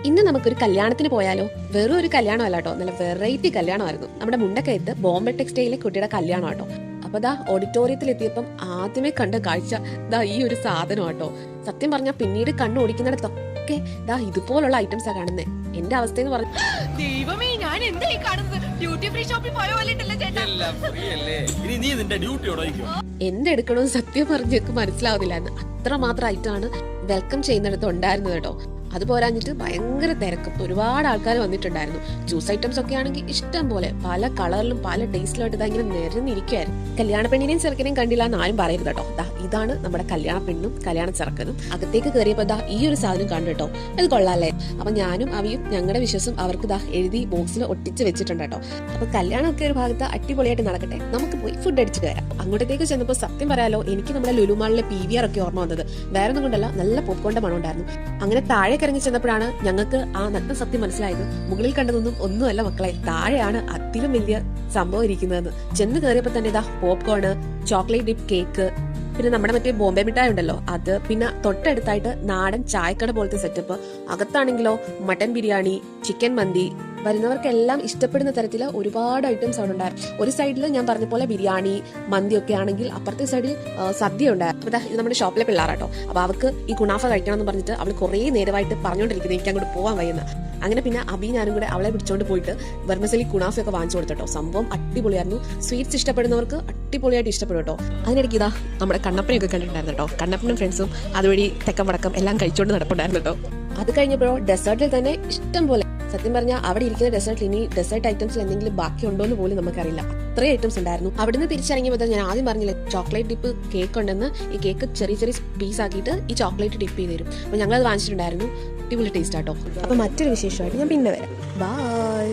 ഇന്ന് നമുക്കൊരു കല്യാണത്തിന് പോയാലോ? വെറും ഒരു കല്യാണം അല്ല കേട്ടോ, നല്ല വെറൈറ്റി കല്യാണമായിരുന്നു. നമ്മുടെ മുണ്ടക്കയത്ത് ബോംബെ ടെക്സ്റ്റൈലിലെ കുട്ടിയുടെ കല്യാണം കേട്ടോ. അപ്പൊ ദാ ഓഡിറ്റോറിയത്തിൽ എത്തിയപ്പം ആദ്യമേ കണ്ട കാഴ്ച ദാ ഈ ഒരു സാധനം കേട്ടോ. സത്യം പറഞ്ഞാൽ പിന്നീട് കണ്ണു ഓടിക്കുന്നിടത്തൊക്കെ ദാ ഇതുപോലുള്ള ഐറ്റംസാ കാണുന്നത്. എന്റെ അവസ്ഥ എന്ന് പറഞ്ഞു, ദൈവമേ, ഞാൻ എന്തായി കാണുന്നത്? ഡ്യൂട്ടി ഫ്രീ ഷോപ്പിൽ പോയ പോലെ എന്തെടുക്കണമെന്ന് സത്യം പറഞ്ഞേക്ക് മനസ്സിലാവുന്നില്ലായിരുന്നു. അത്രമാത്രം ഐറ്റമാണ് വെൽക്കം ചെയ്യുന്നിടത്ത് ഉണ്ടായിരുന്നത് കേട്ടോ. അത് പോരാഞ്ഞിട്ട് ഭയങ്കര തിരക്കും, ഒരുപാട് ആൾക്കാർ വന്നിട്ടുണ്ടായിരുന്നു. ജ്യൂസ് ഐറ്റംസ് ഒക്കെ ആണെങ്കിൽ ഇഷ്ടം പോലെ പല കളറിലും പല ടേസ്റ്റിലായിട്ട് ഇതാ ഇങ്ങനെ നിരന്നിരിക്കുവായിരുന്നു. കല്യാണ പെണ്ണിനെയും ചെറുക്കനെയും കണ്ടില്ല എന്ന് ആരും പറയരുത് കേട്ടോ. ഇതാണ് നമ്മുടെ കല്യാണ പെണ്ണും കല്യാണ ചെറുക്കനും. അകത്തേക്ക് കയറിയപ്പോ ദാ ഈ ഒരു സാധനം കണ്ടു കേട്ടോ. അത് കൊള്ളാല്ലേ. അപ്പൊ ഞാനും അവിയും ഞങ്ങളുടെ വിശ്വാസം അവർക്ക് ദാ എഴുതി ബോക്സിൽ ഒട്ടിച്ച് വെച്ചിട്ടുണ്ട് കേട്ടോ. അപ്പൊ കല്യാണമൊക്കെ ഒരു ഭാഗത്ത് അടിപൊളിയായിട്ട് നടക്കട്ടെ, നമുക്ക് പോയി ഫുഡ് അടിച്ച് കയറാം. അങ്ങോട്ടേക്ക് ചെന്നപ്പോൾ സത്യം പറയാലോ, എനിക്ക് നമ്മുടെ ലുലുമാളിലെ PVR ഒക്കെ ഓർമ്മ വന്നത്. വേറെ ഒന്നും കൊണ്ടല്ല, നല്ല പോപ്കോണിന്റെ മണം ഉണ്ടായിരുന്നു. അങ്ങനെ താഴെ ഇറങ്ങി ചെന്നപ്പോഴാണ് ഞങ്ങൾക്ക് ആ നഗ്ന സത്യം മനസ്സിലായത്. മുകളിൽ കണ്ടതൊന്നും ഒന്നുമല്ല മക്കളെ, താഴെയാണ് അതിലും വലിയ സംഭവം ഇരിക്കുന്നതെന്ന്. ചെന്ന് കയറിയപ്പോ തന്നെ ഇതാ പോപ്കോണ്, ചോക്ലേറ്റ് ഡിപ്പ് കേക്ക്, പിന്നെ നമ്മുടെ മറ്റേ ബോംബെ മിഠായി ഉണ്ടല്ലോ അത്, പിന്നെ തൊട്ടടുത്തായിട്ട് നാടൻ ചായക്കട പോലത്തെ സെറ്റപ്പ്. അകത്താണെങ്കിലോ മട്ടൻ ബിരിയാണി, ചിക്കൻ മന്തി, വരുന്നവർക്കെല്ലാം ഇഷ്ടപ്പെടുന്ന തരത്തിൽ ഒരുപാട് ഐറ്റംസ് അവിടെ ഉണ്ടായിരുന്നു. ഒരു സൈഡിൽ ഞാൻ പറഞ്ഞ പോലെ ബിരിയാണി മന്തി ഒക്കെ ആണെങ്കിൽ അപ്പുറത്തെ സൈഡിൽ സദ്യ ഉണ്ടായിരുന്നു. അപ്പൊ ഇത് നമ്മുടെ ഷോപ്പിലെ പിള്ളേരാട്ടോ. അപ്പൊ അവർക്ക് ഈ കുണാഫ കഴിക്കണം എന്ന് പറഞ്ഞിട്ട് അവൾ കുറേ നേരമായിട്ട് പറഞ്ഞുകൊണ്ടിരിക്കുന്നത് എനിക്ക് അങ്ങോട്ട് പോകാൻ വയ്യുന്ന. അങ്ങനെ പിന്നെ അബി ഞാനും കൂടെ അവളെ പിടിച്ചോണ്ട് പോയിട്ട് വെർമസലി കുണാഫയൊക്കെ വാങ്ങിച്ചു കൊടുത്തട്ടോ. സംഭവം അടിപൊളിയായിരുന്നു. സ്വീറ്റ്സ് ഇഷ്ടപ്പെടുന്നവർക്ക് അടിപൊളിയായിട്ട് ഇഷ്ടപ്പെടും കേട്ടോ. അതിനിടയ്ക്ക് ഇതാ നമ്മുടെ കണ്ണപ്പനെയൊക്കെ കണ്ടിട്ടുണ്ടായിരുന്നു കേട്ടോ. കണ്ണപ്പനും ഫ്രണ്ട്സും അതുവഴി തെക്കം വടക്കം എല്ലാം കഴിച്ചോണ്ട് നടപ്പുണ്ടായിരുന്നു കേട്ടോ. അത് കഴിഞ്ഞപ്പോഴോ ഡെസേർട്ടിൽ തന്നെ ഇഷ്ടം പോലെ, സത്യം പറഞ്ഞാൽ അവിടെ ഇരിക്കുന്ന ഡെസേർട്ടിൽ ഇനി ഡെസേർട്ട് ഐറ്റംസിൽ എന്തെങ്കിലും ബാക്കി ഉണ്ടോ എന്ന് പോലും നമുക്കറിയില്ല. അത്രയും ഐറ്റംസ് ഉണ്ടായിരുന്നു. അവിടുന്ന് തിരിച്ചിറങ്ങിയപ്പോൾ ഞാൻ ആദ്യം പറഞ്ഞില്ലേ ചോക്ലേറ്റ് ഡിപ്പ് കേക്ക് ഉണ്ടെന്ന്. ഈ കേക്ക് ചെറിയ ചെറിയ പീസ് ആക്കിയിട്ട് ഈ ചോക്ലേറ്റ് ഡിപ്പ് ചെയ്ത് തരും. അപ്പോൾ ഞങ്ങളത് വാങ്ങിച്ചിട്ടുണ്ടായിരുന്നു. അടിപൊളി ടേസ്റ്റ് ആട്ടോ. അപ്പോൾ മറ്റൊരു വിശേഷമായിട്ട് ഞാൻ പിന്നെ വരാം. ബൈ.